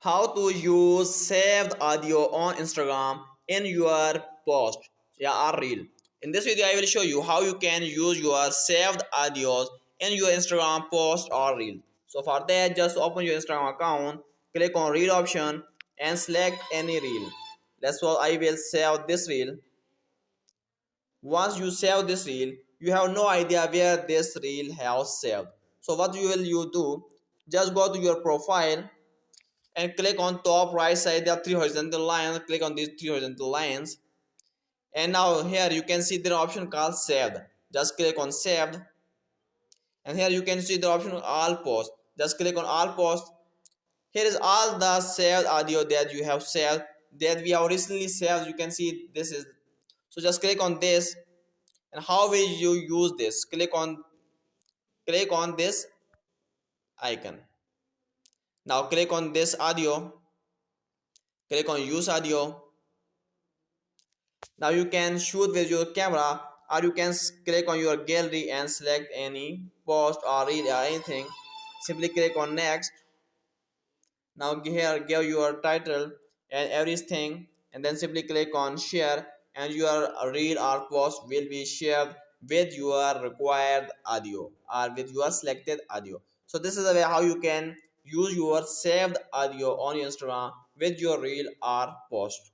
how to use saved audio on Instagram in your post, or reel. In this video I will show you how you can use your saved audios in your Instagram post or reel. So for that, just open your Instagram account, click on reel option and select any reel. That's what I will save this reel. Once you save this reel, you have no idea where this reel has saved. So what you do, just go to your profile and click on top right side. There are three horizontal lines. Click on these three horizontal lines, and now here you can see the option called saved. Just click on saved, and here you can see the option all posts. Just click on all posts. Here is all the saved audio that you have saved, that we have recently saved. You can see this is, so just click on this. And how will you use this? Click on this icon. Now click on this audio, click on use audio. Now you can shoot with your camera, or you can click on your gallery and select any post or reel or anything. Simply click on next. Now here give your title and everything, and then simply click on share, and your reel or post will be shared with your required audio or with your selected audio. So this is the way how you can use your saved audio on Instagram with your reel or post.